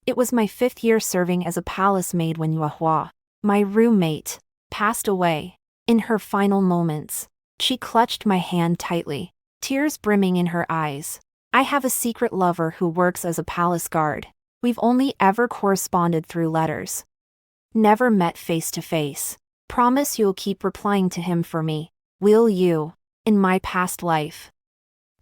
It was my 5th year serving as a palace maid when Yuehua, my roommate, passed away. In her final moments, she clutched my hand tightly, tears brimming in her eyes. I have a secret lover who works as a palace guard. We've only ever corresponded through letters. Never met face to face. Promise you'll keep replying to him for me, will you? In my past life.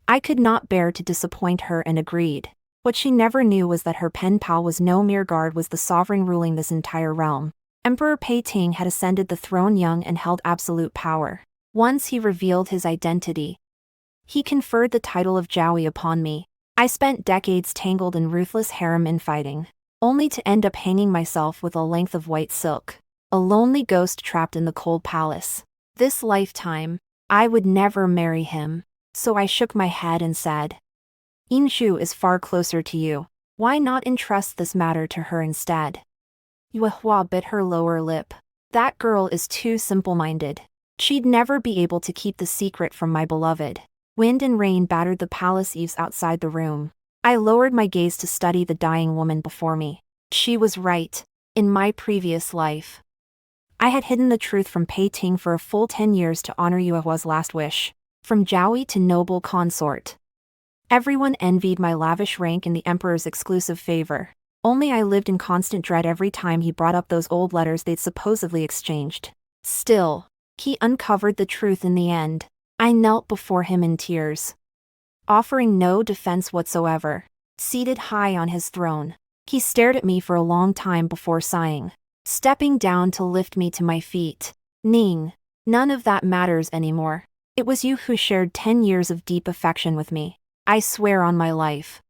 I could not bear to disappoint her and agreed. What she never knew was that her pen pal was no mere guard, was the sovereign ruling this entire realm. Emperor Pei Ting had ascended the throne young and held absolute power. Once he revealed his identity, he conferred the title of Jowie upon me. I spent decades tangled in ruthless harem infighting, only to end up hanging myself with a length of white silk. A lonely ghost trapped in the cold palace. This lifetime, I would never marry him. So I shook my head and said, Inshu is far closer to you. Why not entrust this matter to her instead? Yuehua bit her lower lip. That girl is too simple-minded. She'd never be able to keep the secret from my beloved. Wind and rain battered the palace eaves outside the room. I lowered my gaze to study the dying woman before me. She was right. In my previous life, I had hidden the truth from Pei Ting for a full 10 years to honor Yuehua's last wish. From Jowie to noble consort. Everyone envied my lavish rank in the emperor's exclusive favor. Only I lived in constant dread every time he brought up those old letters they'd supposedly exchanged. Still, he uncovered the truth in the end. I knelt before him in tears, offering no defense whatsoever. Seated high on his throne, he stared at me for a long time before sighing, stepping down to lift me to my feet. Ning, none of that matters anymore. It was you who shared 10 years of deep affection with me. I swear on my life,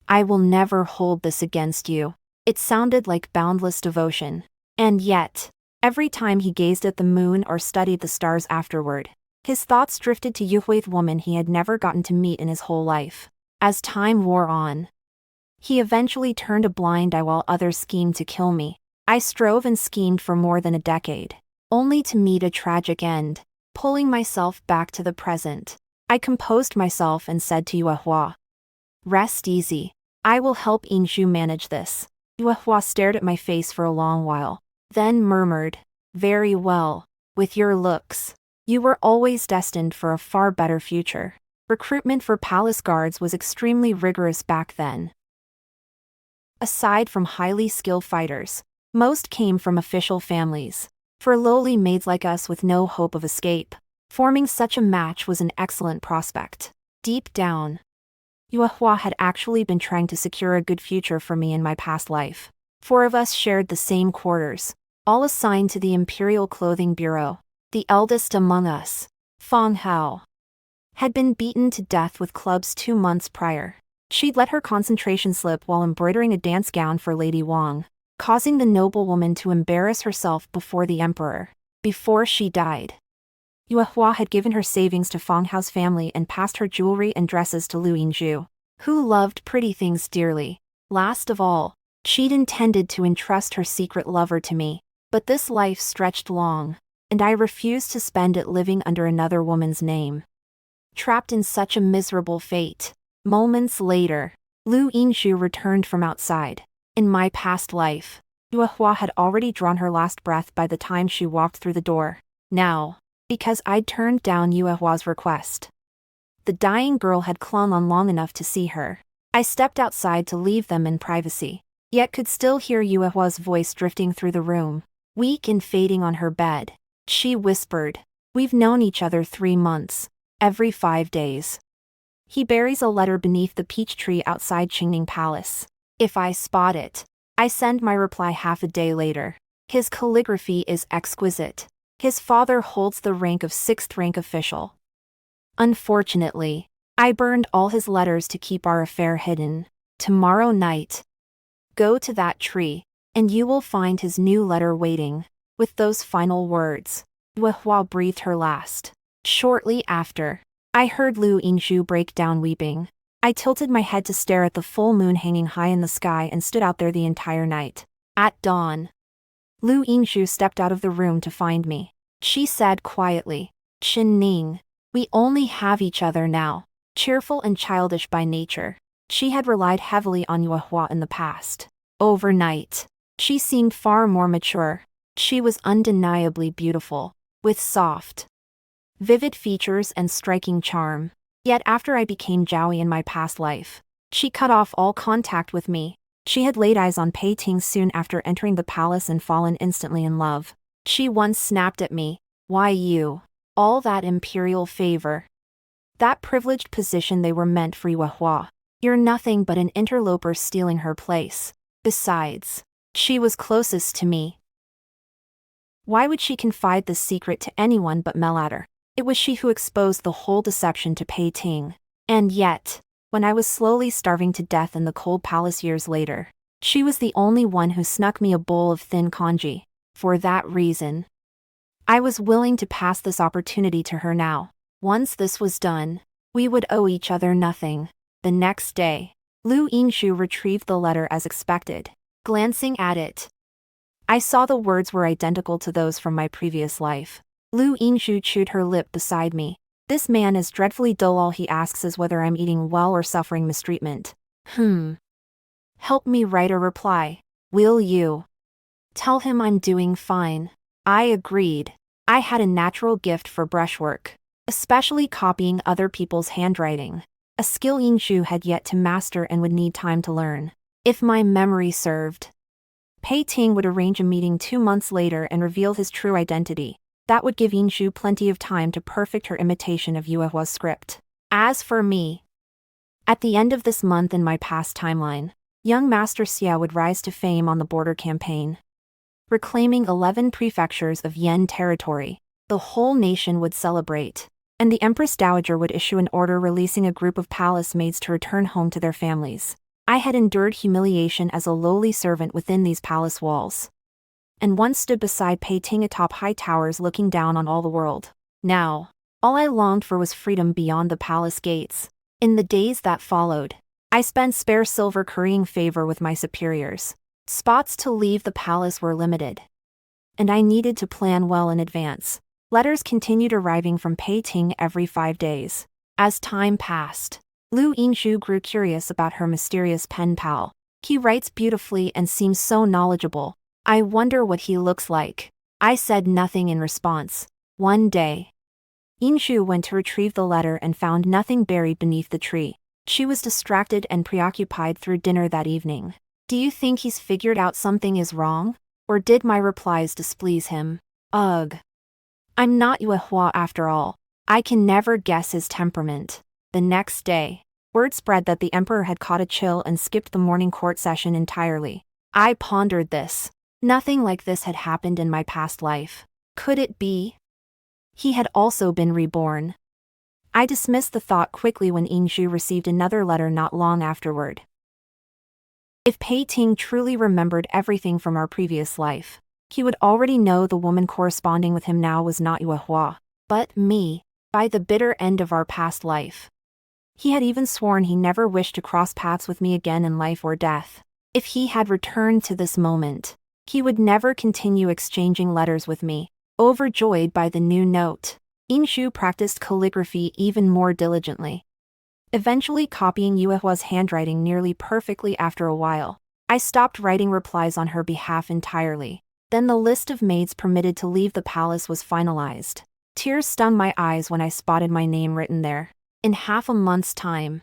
I will never hold this against you. It sounded like boundless devotion. And yet, every time he gazed at the moon or studied the stars afterward, his thoughts drifted to Yuehua, the woman he had never gotten to meet in his whole life. As time wore on, he eventually turned a blind eye while others schemed to kill me. I strove and schemed for more than a decade, only to meet a tragic end. Pulling myself back to the present, I composed myself and said to Yuehua, rest easy. I will help Inshu manage this. Yuehua stared at my face for a long while, then murmured, very well. With your looks, you were always destined for a far better future. Recruitment for palace guards was extremely rigorous back then. Aside from highly skilled fighters, most came from official families. For lowly maids like us with no hope of escape, forming such a match was an excellent prospect. Deep down, Yuehua had actually been trying to secure a good future for me in my past life. 4 of us shared the same quarters, all assigned to the Imperial Clothing Bureau. The eldest among us, Fang Hao, had been beaten to death with clubs 2 months prior. She'd let her concentration slip while embroidering a dance gown for Lady Wang, causing the noblewoman to embarrass herself before the emperor. Before she died, Yuehua had given her savings to Fang Hao's family and passed her jewelry and dresses to Lu Yingzhu, who loved pretty things dearly. Last of all, she'd intended to entrust her secret lover to me, but this life stretched long, and I refused to spend it living under another woman's name. Trapped in such a miserable fate. Moments later, Lu Yingzhu returned from outside. In my past life, Yuehua had already drawn her last breath by the time she walked through the door. Now, because I'd turned down Yuehua's request, the dying girl had clung on long enough to see her. I stepped outside to leave them in privacy, yet could still hear Yuehua's voice drifting through the room. Weak and fading on her bed, she whispered, we've known each other 3 months, every 5 days. He buries a letter beneath the peach tree outside Qingning Palace. If I spot it, I send my reply half a day later. His calligraphy is exquisite. His father holds the rank of 6th rank official. Unfortunately, I burned all his letters to keep our affair hidden. Tomorrow night, go to that tree, and you will find his new letter waiting. With those final words, Yuehua breathed her last. Shortly after, I heard Lu Yingzhu break down weeping. I tilted my head to stare at the full moon hanging high in the sky and stood out there the entire night. At dawn, Lu Yingzhu stepped out of the room to find me. She said quietly, Chen Ning, we only have each other now. Cheerful and childish by nature, she had relied heavily on Yuehua in the past. Overnight, she seemed far more mature. She was undeniably beautiful, with soft, vivid features and striking charm. Yet after I became Joey in my past life, she cut off all contact with me. She had laid eyes on Pei Ting soon after entering the palace and fallen instantly in love. She once snapped at me, "Why you? All that imperial favor. That privileged position they were meant for Yuehua. You're nothing but an interloper stealing her place. Besides, she was closest to me. Why would she confide this secret to anyone but Melatter? It was she who exposed the whole deception to Pei Ting. And yet, when I was slowly starving to death in the cold palace years later, she was the only one who snuck me a bowl of thin congee. For that reason, I was willing to pass this opportunity to her now. Once this was done, we would owe each other nothing." The next day, Lu Yingshu retrieved the letter as expected. Glancing at it, I saw the words were identical to those from my previous life. Lu Yingshu chewed her lip beside me. "This man is dreadfully dull. All he asks is whether I'm eating well or suffering mistreatment. Help me write a reply, will you? Tell him I'm doing fine." I agreed. I had a natural gift for brushwork, especially copying other people's handwriting, a skill Yingshu had yet to master and would need time to learn. If my memory served, Pei Ting would arrange a meeting 2 months later and reveal his true identity. That would give Yingshu plenty of time to perfect her imitation of Yuehua's script. As for me, at the end of this month in my past timeline, young Master Xia would rise to fame on the border campaign, reclaiming 11 prefectures of Yen territory. The whole nation would celebrate, and the Empress Dowager would issue an order releasing a group of palace maids to return home to their families. I had endured humiliation as a lowly servant within these palace walls, and once stood beside Pei Ting atop high towers looking down on all the world. Now, all I longed for was freedom beyond the palace gates. In the days that followed, I spent spare silver currying favor with my superiors. Spots to leave the palace were limited, and I needed to plan well in advance. Letters continued arriving from Pei Ting every 5 days. As time passed, Lu Yingshu grew curious about her mysterious pen pal. "He writes beautifully and seems so knowledgeable. I wonder what he looks like." I said nothing in response. One day, Yingshu went to retrieve the letter and found nothing buried beneath the tree. She was distracted and preoccupied through dinner that evening. "Do you think he's figured out something is wrong? Or did my replies displease him? Ugh. I'm not Yuehua after all. I can never guess his temperament." The next day, word spread that the emperor had caught a chill and skipped the morning court session entirely. I pondered this. Nothing like this had happened in my past life. Could it be he had also been reborn? I dismissed the thought quickly when Yingshu received another letter not long afterward. If Pei Ting truly remembered everything from our previous life, he would already know the woman corresponding with him now was not Yuehua, but me, by the bitter end of our past life. He had even sworn he never wished to cross paths with me again in life or death. If he had returned to this moment, he would never continue exchanging letters with me. Overjoyed by the new note, Yingshu practiced calligraphy even more diligently, eventually copying Yuehua's handwriting nearly perfectly. After a while, I stopped writing replies on her behalf entirely. Then the list of maids permitted to leave the palace was finalized. Tears stung my eyes when I spotted my name written there. In half a month's time,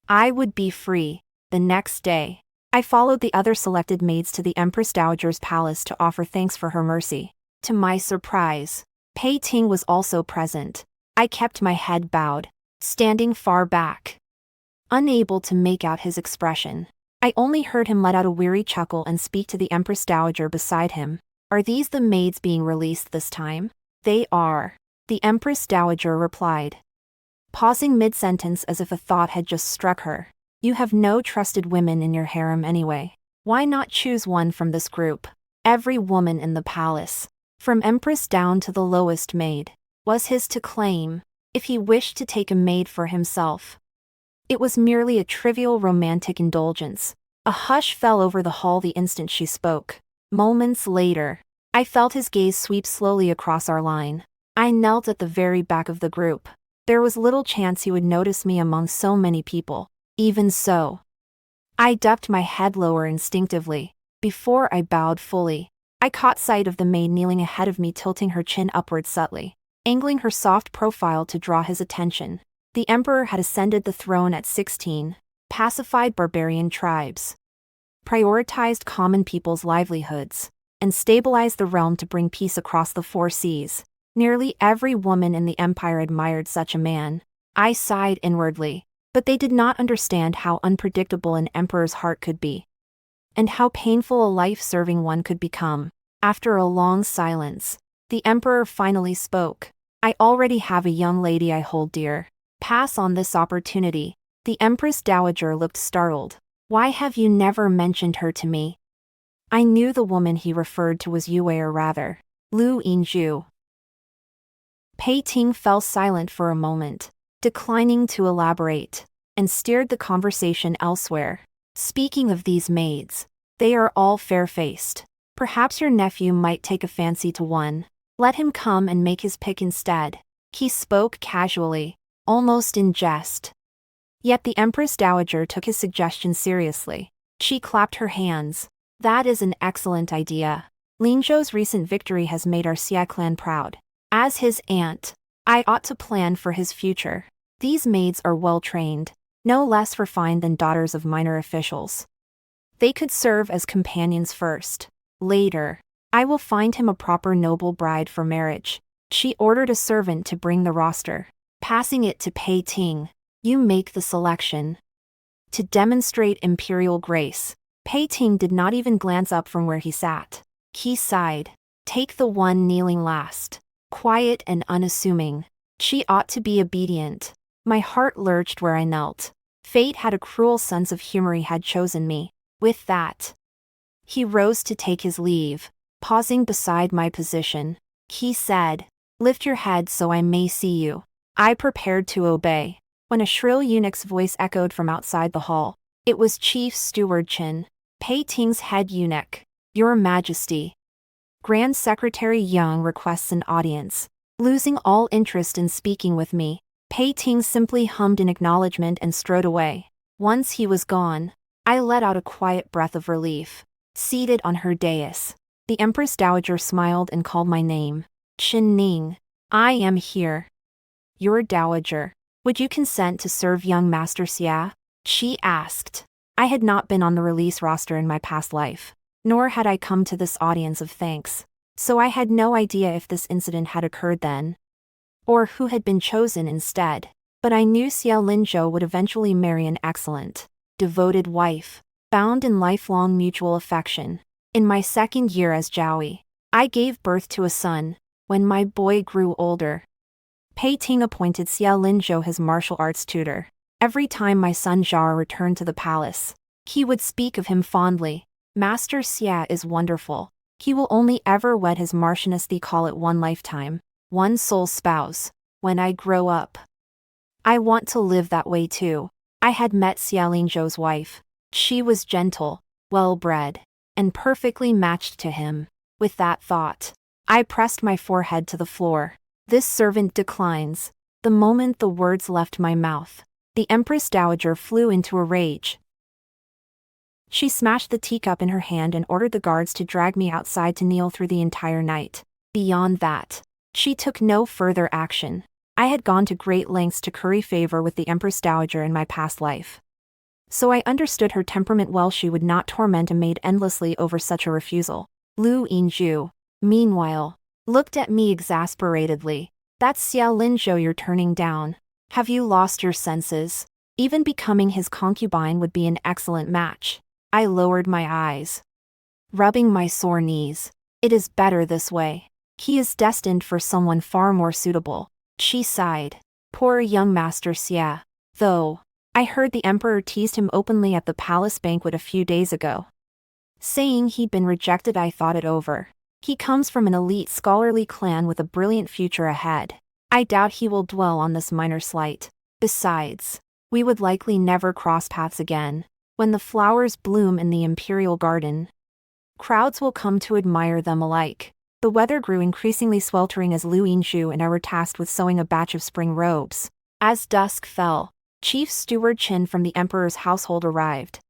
I would be free. The next day, I followed the other selected maids to the Empress Dowager's palace to offer thanks for her mercy. To my surprise, Pei Ting was also present. I kept my head bowed, standing far back, unable to make out his expression. I only heard him let out a weary chuckle and speak to the Empress Dowager beside him. "Are these the maids being released this time?" "They are," the Empress Dowager replied, pausing mid-sentence as if a thought had just struck her. "You have no trusted women in your harem anyway. Why not choose one from this group?" Every woman in the palace, from Empress down to the lowest maid, was his to claim, if he wished to take a maid for himself. It was merely a trivial romantic indulgence. A hush fell over the hall the instant she spoke. Moments later, I felt his gaze sweep slowly across our line. I knelt at the very back of the group. There was little chance he would notice me among so many people. Even so, I ducked my head lower instinctively. Before I bowed fully, I caught sight of the maid kneeling ahead of me, tilting her chin upward subtly, angling her soft profile to draw his attention. The emperor had ascended the throne at 16, pacified barbarian tribes, prioritized common people's livelihoods, and stabilized the realm to bring peace across the 4 seas. Nearly every woman in the empire admired such a man. I sighed inwardly, but they did not understand how unpredictable an emperor's heart could be, and how painful a life serving one could become. After a long silence, the emperor finally spoke. I already have a young lady I hold dear. Pass on this opportunity. The Empress Dowager looked startled. Why have you never mentioned her to me? I knew the woman he referred to was Yue, or rather, Lu Yinju. Pei Ting fell silent for a moment, declining to elaborate, and steered the conversation elsewhere. Speaking of these maids, they are all fair-faced. Perhaps your nephew might take a fancy to one. Let him come and make his pick instead. He spoke casually, almost in jest. Yet the Empress Dowager took his suggestion seriously. She clapped her hands. That is an excellent idea. Linzhou's recent victory has made our Xia clan proud. As his aunt, I ought to plan for his future. These maids are well-trained, no less refined than daughters of minor officials. They could serve as companions first. Later, I will find him a proper noble bride for marriage. She ordered a servant to bring the roster, passing it to Pei Ting. You make the selection. To demonstrate imperial grace, Pei Ting did not even glance up from where he sat. He sighed. Take the one kneeling last. Quiet and unassuming. She ought to be obedient. My heart lurched where I knelt. Fate had a cruel sense of humor. He had chosen me. With that, he rose to take his leave. Pausing beside my position, he said, "Lift your head so I may see you." I prepared to obey, when a shrill eunuch's voice echoed from outside the hall. It was Chief Steward Qin, Pei Ting's head eunuch. Your Majesty. Grand Secretary Yang requests an audience. Losing all interest in speaking with me, Pei Ting simply hummed in acknowledgement and strode away. Once he was gone, I let out a quiet breath of relief. Seated on her dais, the Empress Dowager smiled and called my name. Qin Ning. I am here. Your Dowager. Would you consent to serve young Master Xia? She asked. I had not been on the release roster in my past life, nor had I come to this audience of thanks, so I had no idea if this incident had occurred then, or who had been chosen instead. But I knew Xia Linzhou would eventually marry an excellent, devoted wife, bound in lifelong mutual affection. In my 2nd year as Zhaoyi, I gave birth to a son. When my boy grew older, Pei Ting appointed Xia Linzhou his martial arts tutor. Every time my son Zhao returned to the palace, he would speak of him fondly. Master Xia is wonderful. He will only ever wed his Marchioness. They call it one lifetime, one sole spouse. When I grow up, I want to live that way too. I had met Xia Linzhou's wife. She was gentle, well-bred, and perfectly matched to him. With that thought, I pressed my forehead to the floor. This servant declines. The moment the words left my mouth, the Empress Dowager flew into a rage. She smashed the teacup in her hand and ordered the guards to drag me outside to kneel through the entire night. Beyond that, she took no further action. I had gone to great lengths to curry favor with the Empress Dowager in my past life, so I understood her temperament well. She would not torment a maid endlessly over such a refusal. Lu Yinju, meanwhile, looked at me exasperatedly. That's Xia Linzhou you're turning down. Have you lost your senses? Even becoming his concubine would be an excellent match. I lowered my eyes, rubbing my sore knees. It is better this way. He is destined for someone far more suitable. She sighed. Poor young Master Xia. Though, I heard the emperor teased him openly at the palace banquet a few days ago, saying he'd been rejected. I thought it over. He comes from an elite scholarly clan with a brilliant future ahead. I doubt he will dwell on this minor slight. Besides, we would likely never cross paths again. When the flowers bloom in the imperial garden, crowds will come to admire them alike. The weather grew increasingly sweltering as Lu Yinju and I were tasked with sewing a batch of spring robes. As dusk fell, Chief Steward Qin from the emperor's household arrived.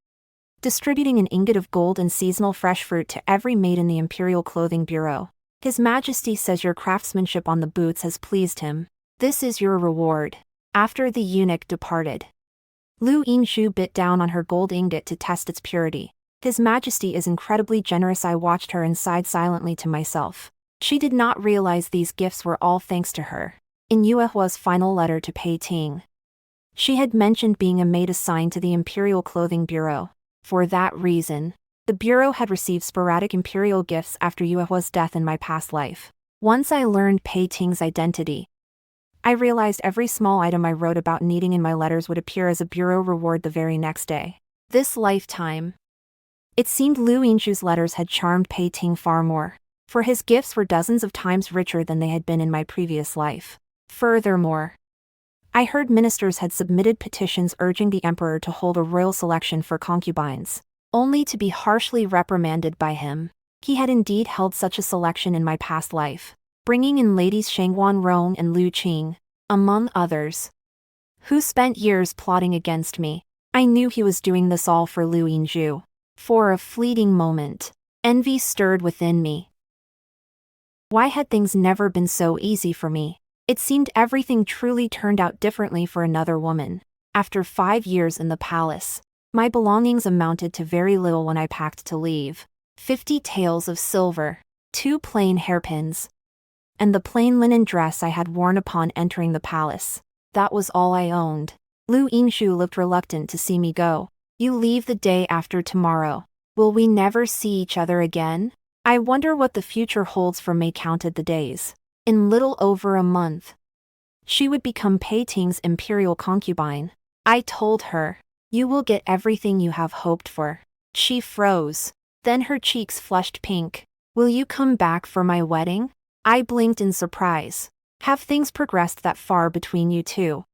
distributing an ingot of gold and seasonal fresh fruit to every maid in the Imperial Clothing Bureau. His Majesty says your craftsmanship on the boots has pleased him. This is your reward. After the eunuch departed, Lu Yingzhu bit down on her gold ingot to test its purity. His Majesty is incredibly generous. I watched her and sighed silently to myself. She did not realize these gifts were all thanks to her. In Yuehua's final letter to Pei Ting, she had mentioned being a maid assigned to the Imperial Clothing Bureau. For that reason, the Bureau had received sporadic imperial gifts after Yuehua's death in my past life. Once I learned Pei Ting's identity, I realized every small item I wrote about needing in my letters would appear as a Bureau reward the very next day. This lifetime. It seemed Lu Yingzhu's letters had charmed Pei Ting far more, for his gifts were dozens of times richer than they had been in my previous life. Furthermore, I heard ministers had submitted petitions urging the emperor to hold a royal selection for concubines, only to be harshly reprimanded by him. He had indeed held such a selection in my past life, bringing in ladies Shangguan Rong and Lu Qing, among others, who spent years plotting against me. I knew he was doing this all for Lu Yingzhu. For a fleeting moment, envy stirred within me. Why had things never been so easy for me? It seemed everything truly turned out differently for another woman. After 5 years in the palace, my belongings amounted to very little when I packed to leave. 50 taels of silver, 2 plain hairpins, and the plain linen dress I had worn upon entering the palace. That was all I owned. Lu Yingzhu looked reluctant to see me go. You leave the day after tomorrow. Will we never see each other again? I wonder what the future holds for May. Counted the days. In little over a month, she would become Pei Ting's imperial concubine. I told her, you will get everything you have hoped for. She froze. Then her cheeks flushed pink. Will you come back for my wedding? I blinked in surprise. Have things progressed that far between you two?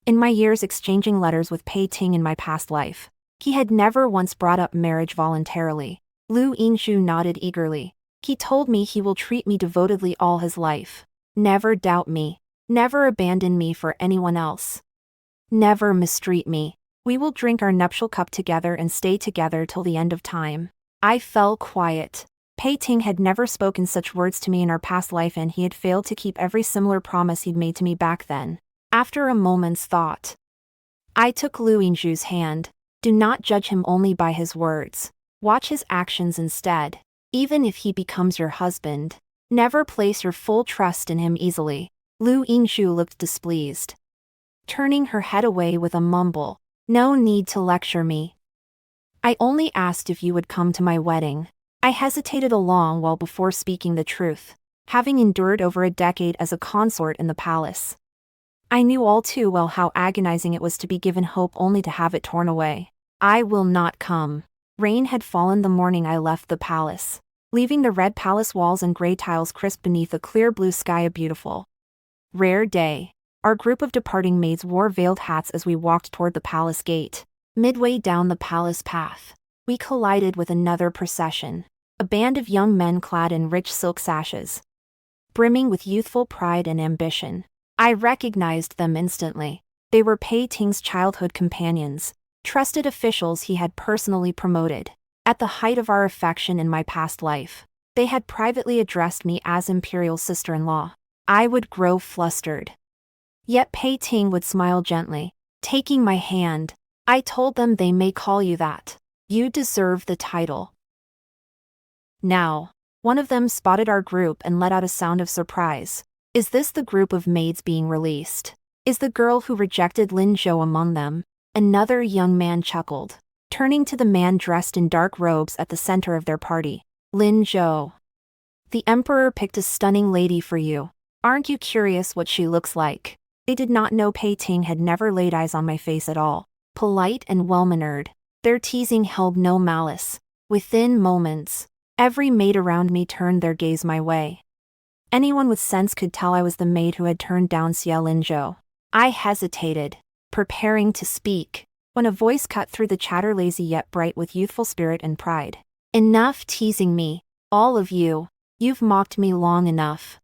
In my years exchanging letters with Pei Ting in my past life, he had never once brought up marriage voluntarily. Lu Yingzhu nodded eagerly. He told me he will treat me devotedly all his life. Never doubt me. Never abandon me for anyone else. Never mistreat me. We will drink our nuptial cup together and stay together till the end of time. I fell quiet. Pei Ting had never spoken such words to me in our past life, and he had failed to keep every similar promise he'd made to me back then. After a moment's thought, I took Lu Yingzhu's hand. Do not judge him only by his words. Watch his actions instead. Even if he becomes your husband, never place your full trust in him easily. Lu Yingzhu looked displeased, turning her head away with a mumble. No need to lecture me. I only asked if you would come to my wedding. I hesitated a long while before speaking the truth, having endured over a decade as a consort in the palace. I knew all too well how agonizing it was to be given hope only to have it torn away. I will not come. Rain had fallen the morning I left the palace, leaving the red palace walls and gray tiles crisp beneath a clear blue sky. A beautiful, rare day. Our group of departing maids wore veiled hats as we walked toward the palace gate. Midway down the palace path, we collided with another procession, a band of young men clad in rich silk sashes, brimming with youthful pride and ambition. I recognized them instantly. They were Pei Ting's childhood companions, trusted officials he had personally promoted. At the height of our affection in my past life, they had privately addressed me as imperial sister-in-law. I would grow flustered. Yet Pei Ting would smile gently, taking my hand. I told them they may call you that. You deserve the title. Now, one of them spotted our group and let out a sound of surprise. Is this the group of maids being released? Is the girl who rejected Lin Zhou among them? Another young man chuckled, turning to the man dressed in dark robes at the center of their party. Lin Zhou. The emperor picked a stunning lady for you. Aren't you curious what she looks like? They did not know Pei Ting had never laid eyes on my face at all. Polite and well-mannered, their teasing held no malice. Within moments, every maid around me turned their gaze my way. Anyone with sense could tell I was the maid who had turned down Xia Lin Zhou. I hesitated, preparing to speak, when a voice cut through the chatter, lazy yet bright with youthful spirit and pride. Enough teasing me, all of you. You've mocked me long enough.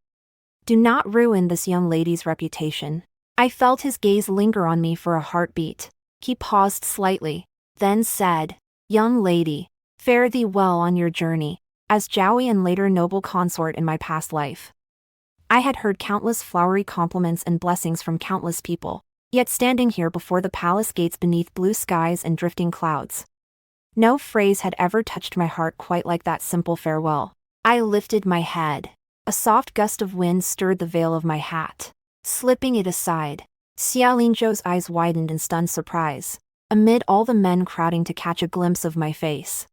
Do not ruin this young lady's reputation. I felt his gaze linger on me for a heartbeat. He paused slightly, then said, Young lady, fare thee well on your journey, as Jowie and later noble consort in my past life. I had heard countless flowery compliments and blessings from countless people, yet standing here before the palace gates beneath blue skies and drifting clouds, no phrase had ever touched my heart quite like that simple farewell. I lifted my head. A soft gust of wind stirred the veil of my hat. Slipping it aside, Xiaolingzhou's eyes widened in stunned surprise, amid all the men crowding to catch a glimpse of my face.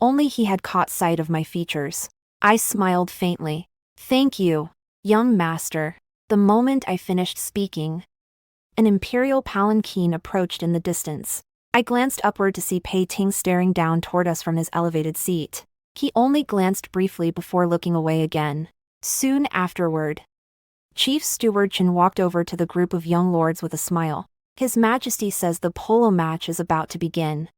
Only he had caught sight of my features. I smiled faintly. Thank you, young master. The moment I finished speaking, an imperial palanquin approached in the distance. I glanced upward to see Pei Ting staring down toward us from his elevated seat. He only glanced briefly before looking away again. Soon afterward, Chief Steward Chen walked over to the group of young lords with a smile. His Majesty says the polo match is about to begin.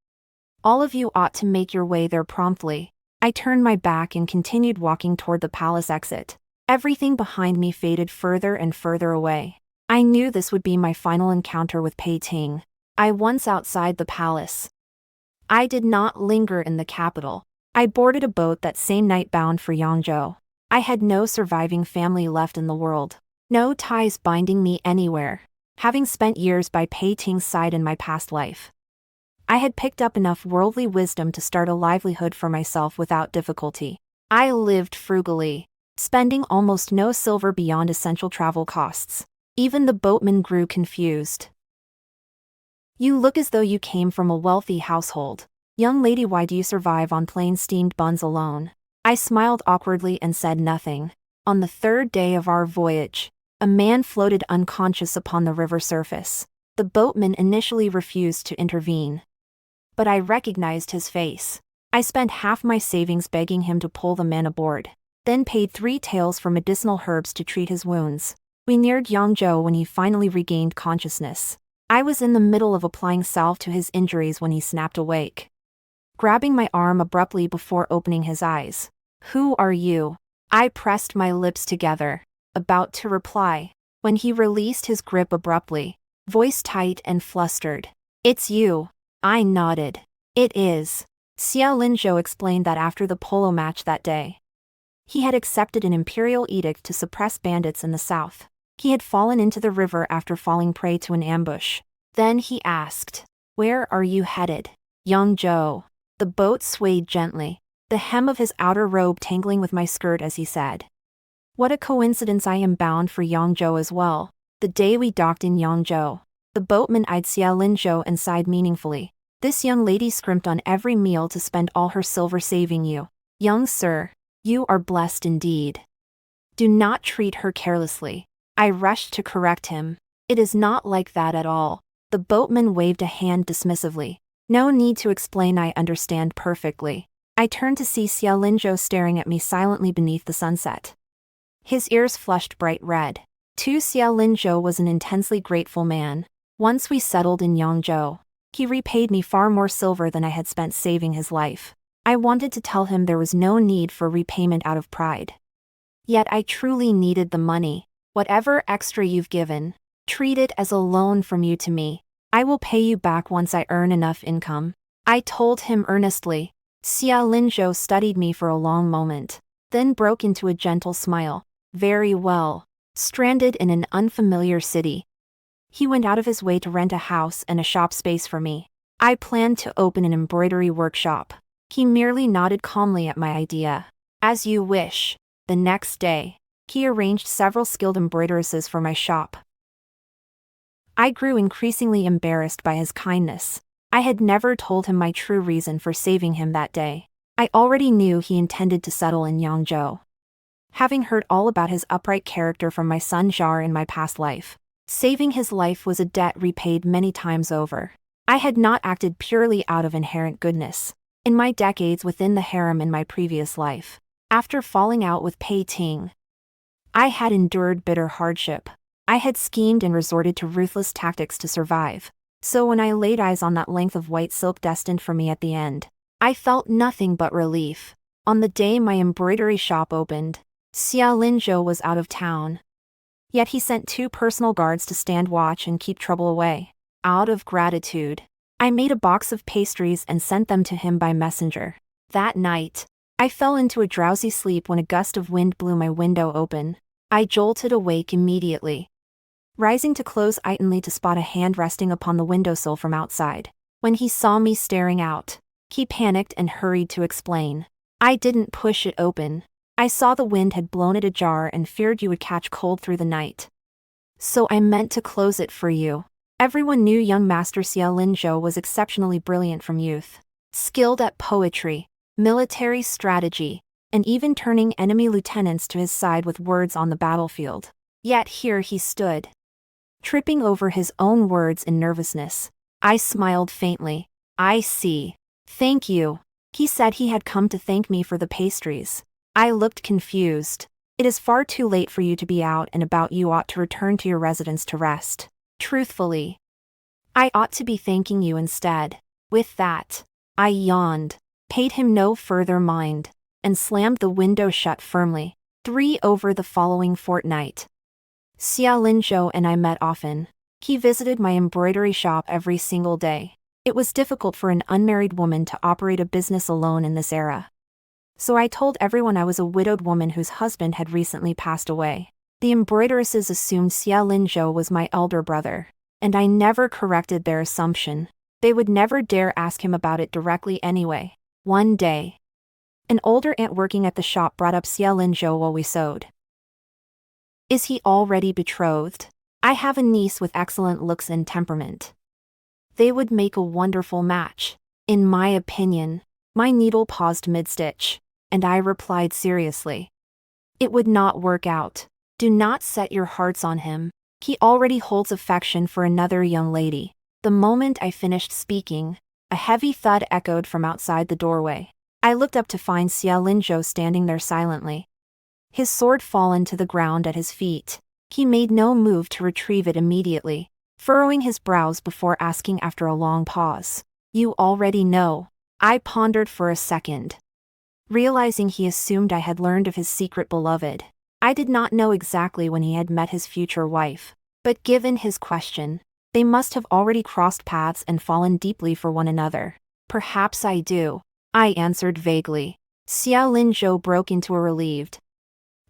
All of you ought to make your way there promptly. I turned my back and continued walking toward the palace exit. Everything behind me faded further and further away. I knew this would be my final encounter with Pei Ting. Once outside the palace, I did not linger in the capital. I boarded a boat that same night bound for Yangzhou. I had no surviving family left in the world. No ties binding me anywhere. Having spent years by Pei Ting's side in my past life, I had picked up enough worldly wisdom to start a livelihood for myself without difficulty. I lived frugally, spending almost no silver beyond essential travel costs. Even the boatman grew confused. You look as though you came from a wealthy household. Young lady, why do you survive on plain steamed buns alone? I smiled awkwardly and said nothing. On the third day of our voyage, a man floated unconscious upon the river surface. The boatman initially refused to intervene, but I recognized his face. I spent half my savings begging him to pull the man aboard, then paid 3 taels for medicinal herbs to treat his wounds. We neared Yangzhou when he finally regained consciousness. I was in the middle of applying salve to his injuries when he snapped awake, grabbing my arm abruptly before opening his eyes. Who are you? I pressed my lips together, about to reply, when he released his grip abruptly, voice tight and flustered. It's you. I nodded. It is. Xiaolingzhou explained that after the polo match that day, he had accepted an imperial edict to suppress bandits in the south. He had fallen into the river after falling prey to an ambush. Then he asked, "Where are you headed?" Yangzhou. The boat swayed gently, the hem of his outer robe tangling with my skirt as he said, "What a coincidence, I am bound for Yangzhou as well." The day we docked in Yangzhou, the boatman eyed Xiaolingzhou and sighed meaningfully. This young lady scrimped on every meal to spend all her silver saving you. Young sir, you are blessed indeed. Do not treat her carelessly. I rushed to correct him. It is not like that at all. The boatman waved a hand dismissively. No need to explain, I understand perfectly. I turned to see Xiaolingzhou staring at me silently beneath the sunset. His ears flushed bright red. To Xiaolingzhou was an intensely grateful man. Once we settled in Yangzhou, he repaid me far more silver than I had spent saving his life. I wanted to tell him there was no need for repayment out of pride. Yet I truly needed the money. Whatever extra you've given, treat it as a loan from you to me. I will pay you back once I earn enough income. I told him earnestly. Xiaolingzhou studied me for a long moment, then broke into a gentle smile. Very well. Stranded in an unfamiliar city, he went out of his way to rent a house and a shop space for me. I planned to open an embroidery workshop. He merely nodded calmly at my idea. As you wish. The next day, he arranged several skilled embroideresses for my shop. I grew increasingly embarrassed by his kindness. I had never told him my true reason for saving him that day. I already knew he intended to settle in Yangzhou, having heard all about his upright character from my son Jar in my past life. Saving his life was a debt repaid many times over. I had not acted purely out of inherent goodness. In my decades within the harem in my previous life, after falling out with Pei Ting, I had endured bitter hardship. I had schemed and resorted to ruthless tactics to survive. So when I laid eyes on that length of white silk destined for me at the end, I felt nothing but relief. On the day my embroidery shop opened, Xiaolingzhou was out of town. Yet he sent 2 personal guards to stand watch and keep trouble away. Out of gratitude, I made a box of pastries and sent them to him by messenger. That night, I fell into a drowsy sleep when a gust of wind blew my window open. I jolted awake immediately, rising to close only to spot a hand resting upon the windowsill from outside. When he saw me staring out, he panicked and hurried to explain. I didn't push it open. I saw the wind had blown it ajar and feared you would catch cold through the night. So I meant to close it for you. Everyone knew young Master Xia Linzhou was exceptionally brilliant from youth, skilled at poetry, military strategy, and even turning enemy lieutenants to his side with words on the battlefield. Yet here he stood, tripping over his own words in nervousness. I smiled faintly. I see. Thank you. He said he had come to thank me for the pastries. I looked confused. It is far too late for you to be out and about. You ought to return to your residence to rest. Truthfully, I ought to be thanking you instead. With that, I yawned, paid him no further mind, and slammed the window shut firmly. 3 Over the following fortnight, Xia Linzhou and I met often. He visited my embroidery shop every single day. It was difficult for an unmarried woman to operate a business alone in this era. So I told everyone I was a widowed woman whose husband had recently passed away. The embroideresses assumed Xia Linzhou was my elder brother, and I never corrected their assumption. They would never dare ask him about it directly anyway. One day, an older aunt working at the shop brought up Xia Linzhou while we sewed. Is he already betrothed? I have a niece with excellent looks and temperament. They would make a wonderful match. In my opinion. My needle paused mid-stitch, and I replied seriously. It would not work out. Do not set your hearts on him. He already holds affection for another young lady. The moment I finished speaking, a heavy thud echoed from outside the doorway. I looked up to find Xia Linzhou standing there silently, his sword fallen to the ground at his feet. He made no move to retrieve it immediately, furrowing his brows before asking after a long pause. You already know. I pondered for a second, realizing he assumed I had learned of his secret beloved. I did not know exactly when he had met his future wife, but given his question, they must have already crossed paths and fallen deeply for one another. Perhaps I do, I answered vaguely. Xia Linzhou broke into a relieved,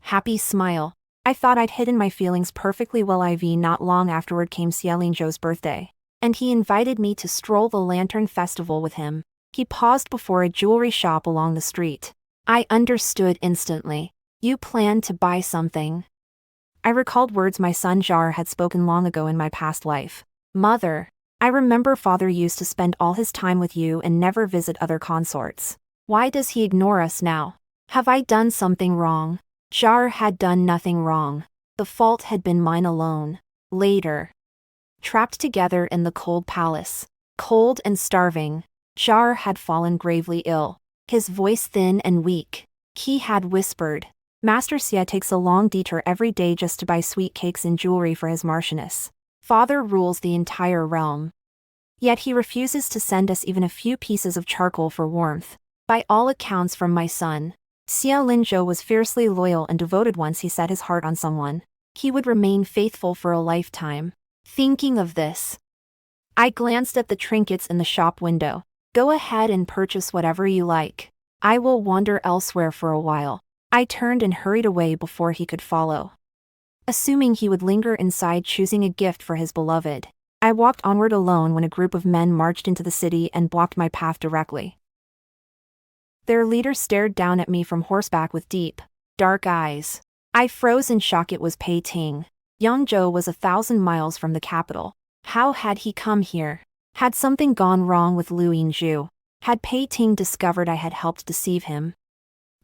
happy smile. I thought I'd hidden my feelings perfectly well. Not long afterward came Xia Linzhou's birthday, and he invited me to stroll the Lantern Festival with him. He paused before a jewelry shop along the street. I understood instantly. You plan to buy something? I recalled words my son Jar had spoken long ago in my past life. Mother, I remember father used to spend all his time with you and never visit other consorts. Why does he ignore us now? Have I done something wrong? Jar had done nothing wrong. The fault had been mine alone. Later, trapped together in the cold palace, cold and starving, Jar had fallen gravely ill, his voice thin and weak. He had whispered, Master Xia takes a long detour every day just to buy sweet cakes and jewelry for his marchioness. Father rules the entire realm. Yet he refuses to send us even a few pieces of charcoal for warmth. By all accounts from my son, Xia Linzhou was fiercely loyal and devoted. Once he set his heart on someone, he would remain faithful for a lifetime. Thinking of this, I glanced at the trinkets in the shop window. Go ahead and purchase whatever you like. I will wander elsewhere for a while. I turned and hurried away before he could follow, assuming he would linger inside choosing a gift for his beloved. I walked onward alone when a group of men marched into the city and blocked my path directly. Their leader stared down at me from horseback with deep, dark eyes. I froze in shock. It was Pei Ting. Yangzhou was 1,000 miles from the capital. How had he come here? Had something gone wrong with Lu Yingzhu? Had Pei Ting discovered I had helped deceive him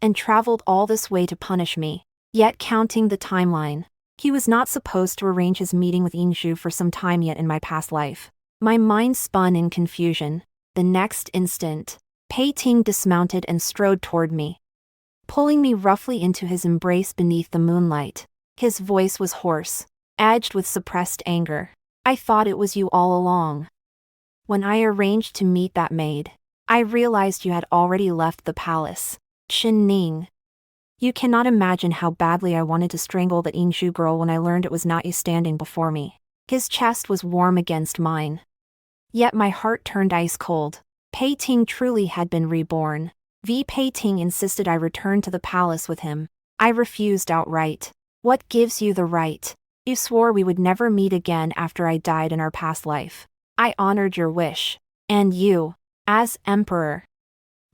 and traveled all this way to punish me? Yet counting the timeline, he was not supposed to arrange his meeting with Yingzhu for some time yet in my past life. My mind spun in confusion. The next instant, Pei Ting dismounted and strode toward me, pulling me roughly into his embrace beneath the moonlight. His voice was hoarse, edged with suppressed anger. I thought it was you all along. When I arranged to meet that maid, I realized you had already left the palace. Chen Ning. You cannot imagine how badly I wanted to strangle that Yingzhu girl when I learned it was not you standing before me. His chest was warm against mine. Yet my heart turned ice cold. Pei Ting truly had been reborn. Pei Ting insisted I return to the palace with him. I refused outright. What gives you the right? You swore we would never meet again after I died in our past life. I honored your wish. And you, as emperor,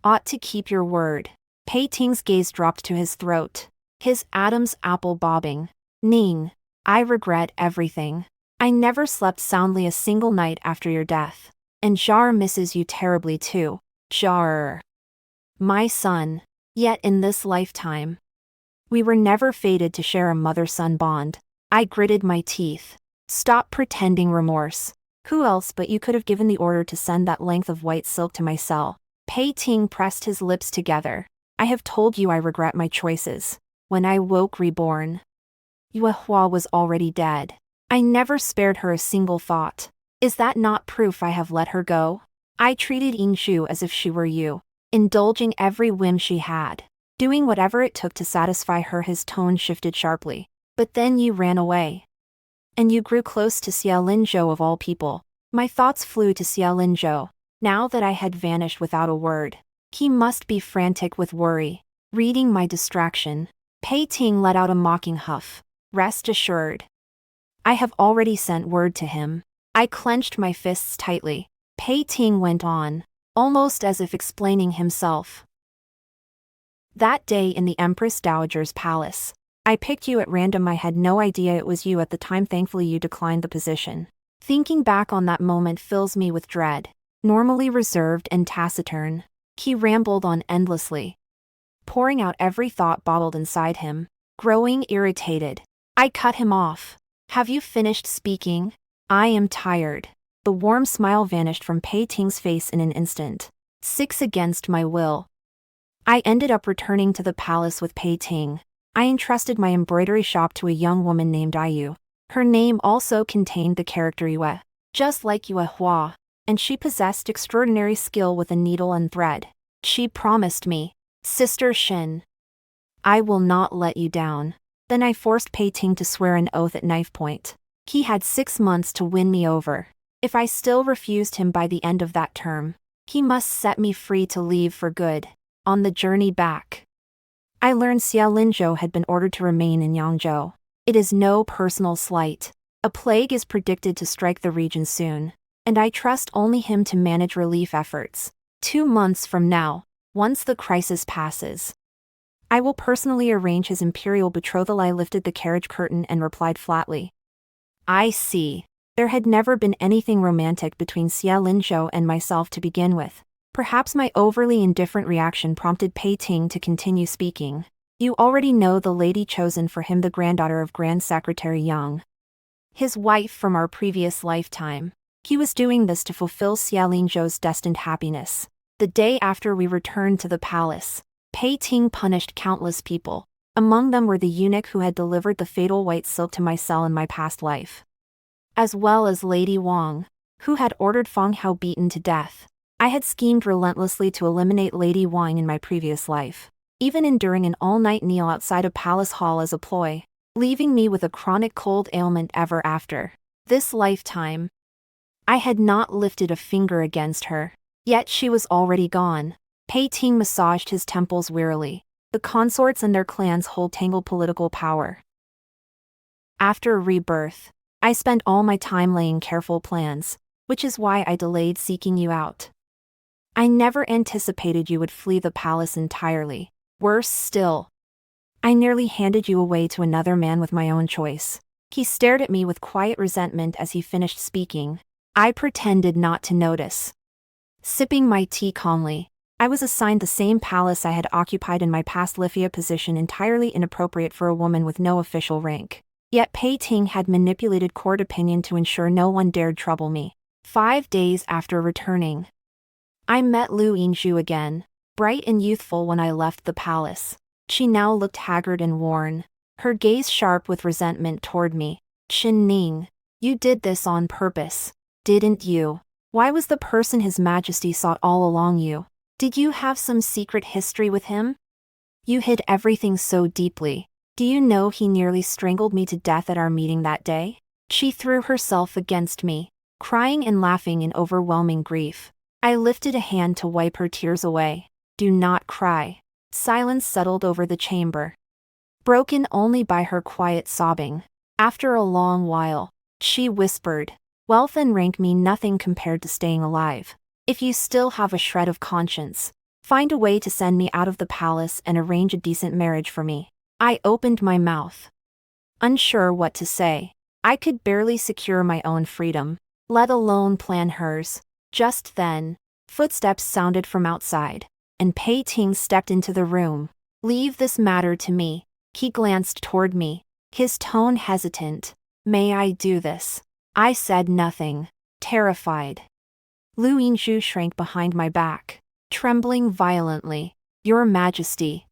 ought to keep your word. Pei Ting's gaze dropped to his throat, his Adam's apple bobbing. Ning, I regret everything. I never slept soundly a single night after your death. And Jar misses you terribly too. Jar. My son. Yet in this lifetime, we were never fated to share a mother-son bond. I gritted my teeth. Stop pretending remorse. Who else but you could have given the order to send that length of white silk to my cell? Pei Ting pressed his lips together. I have told you I regret my choices. When I woke reborn, Yue Hua was already dead. I never spared her a single thought. Is that not proof I have let her go? I treated Yingxu as if she were you, indulging every whim she had, doing whatever it took to satisfy her. His tone shifted sharply. But then you ran away. And you grew close to Xiaolin Zhou of all people. My thoughts flew to Xiaolin Zhou. Now that I had vanished without a word, he must be frantic with worry, reading my distraction. Pei Ting let out a mocking huff. Rest assured, I have already sent word to him. I clenched my fists tightly. Pei Ting went on, almost as if explaining himself. That day in the Empress Dowager's palace, I picked you at random. I had no idea it was you at the time. Thankfully you declined the position. Thinking back on that moment fills me with dread. Normally reserved and taciturn, he rambled on endlessly, pouring out every thought bottled inside him. Growing irritated, I cut him off. Have you finished speaking? I am tired. The warm smile vanished from Pei Ting's face in an instant. 6 against my will, I ended up returning to the palace with Pei Ting. I entrusted my embroidery shop to a young woman named Ayu. Her name also contained the character Yue, just like Yue Hua, and she possessed extraordinary skill with a needle and thread. She promised me, Sister Shin, I will not let you down. Then I forced Pei Ting to swear an oath at knife point. He had 6 months to win me over. If I still refused him by the end of that term, he must set me free to leave for good. On the journey back, I learned Xiaolin Zhou had been ordered to remain in Yangzhou. It is no personal slight. A plague is predicted to strike the region soon, and I trust only him to manage relief efforts. 2 months from now, once the crisis passes, I will personally arrange his imperial betrothal. I lifted the carriage curtain and replied flatly. I see. There had never been anything romantic between Xiaolin Zhou and myself to begin with. Perhaps my overly indifferent reaction prompted Pei Ting to continue speaking. You already know the lady chosen for him, the granddaughter of Grand Secretary Yang, his wife from our previous lifetime. He was doing this to fulfill Xiaolin Zhou's destined happiness. The day after we returned to the palace, Pei Ting punished countless people. Among them were the eunuch who had delivered the fatal white silk to my cell in my past life, as well as Lady Wang, who had ordered Feng Hao beaten to death. I had schemed relentlessly to eliminate Lady Wang in my previous life, even enduring an all-night kneel outside a palace hall as a ploy, leaving me with a chronic cold ailment ever after. This lifetime, I had not lifted a finger against her, yet she was already gone. Pei Ting massaged his temples wearily. The consorts and their clans hold tangled political power. After Rebirth, I spent all my time laying careful plans, which is why I delayed seeking you out. I never anticipated you would flee the palace entirely. Worse still, I nearly handed you away to another man with my own choice. He stared at me with quiet resentment as he finished speaking. I pretended not to notice. Sipping my tea calmly, I was assigned the same palace I had occupied in my past Lifia, position entirely inappropriate for a woman with no official rank. Yet Pei Ting had manipulated court opinion to ensure no one dared trouble me. 5 days after returning, I met Lu Yingzhu again, bright and youthful when I left the palace. She now looked haggard and worn, her gaze sharp with resentment toward me. Qin Ning, you did this on purpose, didn't you? Why was the person His Majesty sought all along you? Did you have some secret history with him? You hid everything so deeply. Do you know he nearly strangled me to death at our meeting that day? She threw herself against me, crying and laughing in overwhelming grief. I lifted a hand to wipe her tears away. Do not cry. Silence settled over the chamber, broken only by her quiet sobbing. After a long while, she whispered, "Wealth and rank mean nothing compared to staying alive. If you still have a shred of conscience, find a way to send me out of the palace and arrange a decent marriage for me." I opened my mouth, unsure what to say. I could barely secure my own freedom, let alone plan hers. Just then, footsteps sounded from outside, and Pei Ting stepped into the room. "Leave this matter to me." He glanced toward me, his tone hesitant. "May I do this?" I said nothing, terrified. Lu Yingzhu shrank behind my back, trembling violently. "Your Majesty."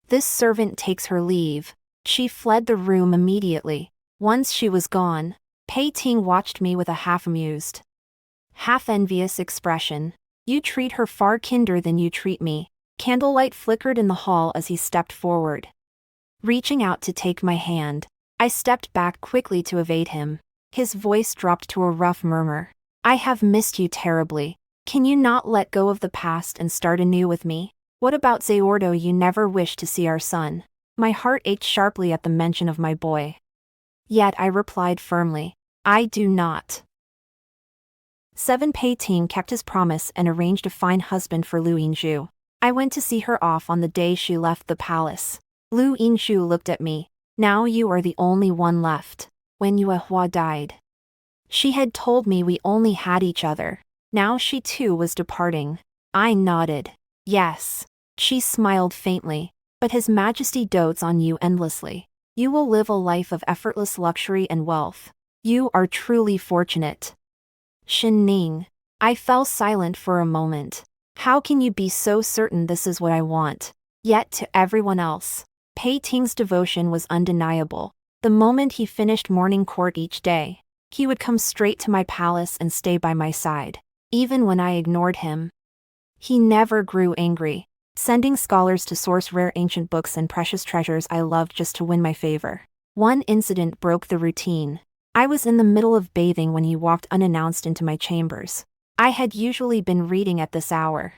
"This servant takes her leave." She fled the room immediately. Once she was gone, Pei Ting watched me with a half-amused, half-envious expression. "You treat her far kinder than you treat me." Candlelight flickered in the hall as he stepped forward, reaching out to take my hand. I stepped back quickly to evade him. His voice dropped to a rough murmur. "I have missed you terribly. Can you not let go of the past and start anew with me? What about Zaordo? You never wished to see our son." My heart ached sharply at the mention of my boy. Yet I replied firmly, "I do not." 7. Pei Ting kept his promise and arranged a fine husband for Lu Yingzhu. I went to see her off on the day she left the palace. Lu Yingzhu looked at me. "Now you are the only one left." When Yuehua died, she had told me we only had each other. Now she too was departing. I nodded. "Yes." She smiled faintly. "But His Majesty dotes on you endlessly. You will live a life of effortless luxury and wealth. You are truly fortunate." Shin Ning. I fell silent for a moment. How can you be so certain this is what I want? Yet to everyone else, Pei Ting's devotion was undeniable. The moment he finished morning court each day, he would come straight to my palace and stay by my side, even when I ignored him. He never grew angry, sending scholars to source rare ancient books and precious treasures I loved just to win my favor. One incident broke the routine. I was in the middle of bathing when he walked unannounced into my chambers. I had usually been reading at this hour,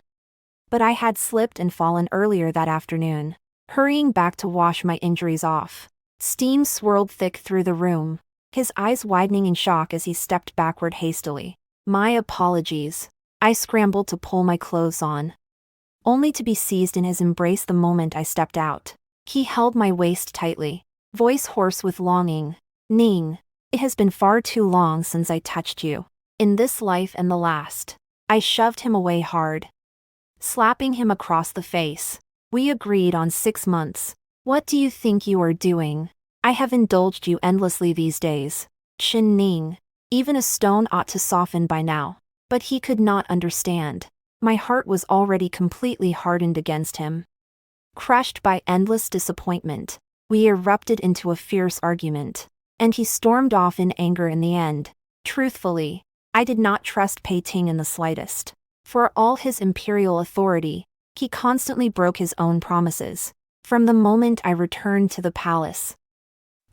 but I had slipped and fallen earlier that afternoon. Hurrying back to wash my injuries off, steam swirled thick through the room, his eyes widening in shock as he stepped backward hastily. "My apologies." I scrambled to pull my clothes on, only to be seized in his embrace the moment I stepped out. He held my waist tightly, voice hoarse with longing. "Ning, it has been far too long since I touched you. In this life and the last." I shoved him away hard, slapping him across the face. "We agreed on 6 months. What do you think you are doing? I have indulged you endlessly these days." Shin Ning. Even a stone ought to soften by now. But he could not understand. My heart was already completely hardened against him. Crushed by endless disappointment, we erupted into a fierce argument, and he stormed off in anger in the end. Truthfully, I did not trust Pei Ting in the slightest. For all his imperial authority, he constantly broke his own promises. From the moment I returned to the palace,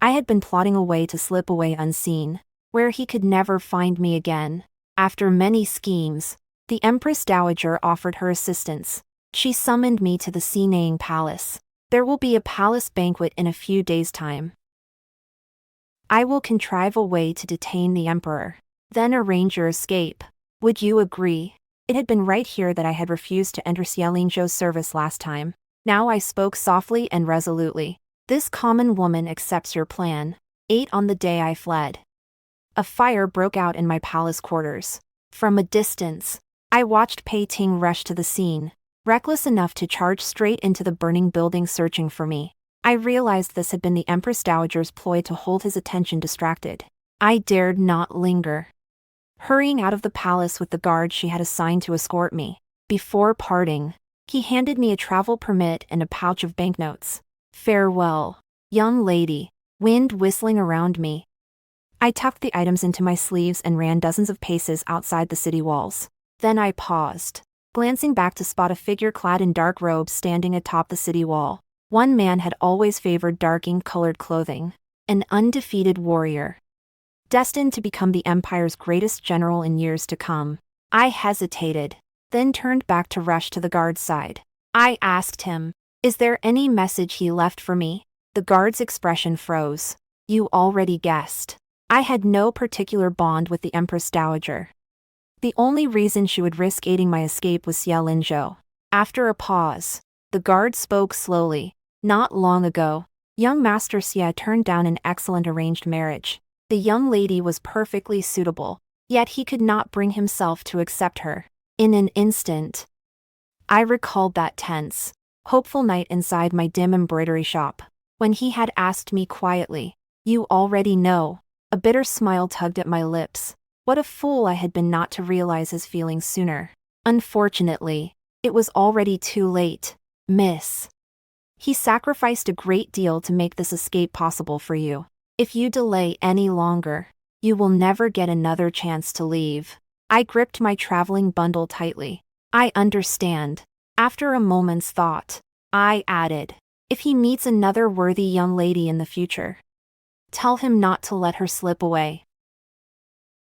I had been plotting a way to slip away unseen, where he could never find me again. After many schemes, the Empress Dowager offered her assistance. She summoned me to the Xinang Palace. "There will be a palace banquet in a few days' time. I will contrive a way to detain the emperor, then arrange your escape. Would you agree?" It had been right here that I had refused to enter Xia Lingzhou's service last time. Now I spoke softly and resolutely. "This common woman accepts your plan." 8. On the day I fled, a fire broke out in my palace quarters. From a distance, I watched Pei Ting rush to the scene, reckless enough to charge straight into the burning building searching for me. I realized this had been the Empress Dowager's ploy to hold his attention distracted. I dared not linger, hurrying out of the palace with the guard she had assigned to escort me. Before parting, he handed me a travel permit and a pouch of banknotes. "Farewell, young lady." Wind whistling around me, I tucked the items into my sleeves and ran dozens of paces outside the city walls. Then I paused, glancing back to spot a figure clad in dark robes standing atop the city wall. One man had always favored dark ink-colored clothing, an undefeated warrior. destined to become the Empire's greatest general in years to come. I hesitated, then turned back to rush to the guard's side. I asked him, "Is there any message he left for me?" The guard's expression froze. "You already guessed. I had no particular bond with the Empress Dowager. The only reason she would risk aiding my escape was Xia Linzhou." After a pause, the guard spoke slowly. "Not long ago, young Master Xia turned down an excellent arranged marriage. The young lady was perfectly suitable, yet he could not bring himself to accept her. In an instant, I recalled that tense, hopeful night inside my dim embroidery shop, when he had asked me quietly, 'You already know.' A bitter smile tugged at my lips. What a fool I had been not to realize his feelings sooner. Unfortunately, it was already too late, miss. He sacrificed a great deal to make this escape possible for you. If you delay any longer, you will never get another chance to leave." I gripped my traveling bundle tightly. "I understand." After a moment's thought, I added, "If he meets another worthy young lady in the future, tell him not to let her slip away."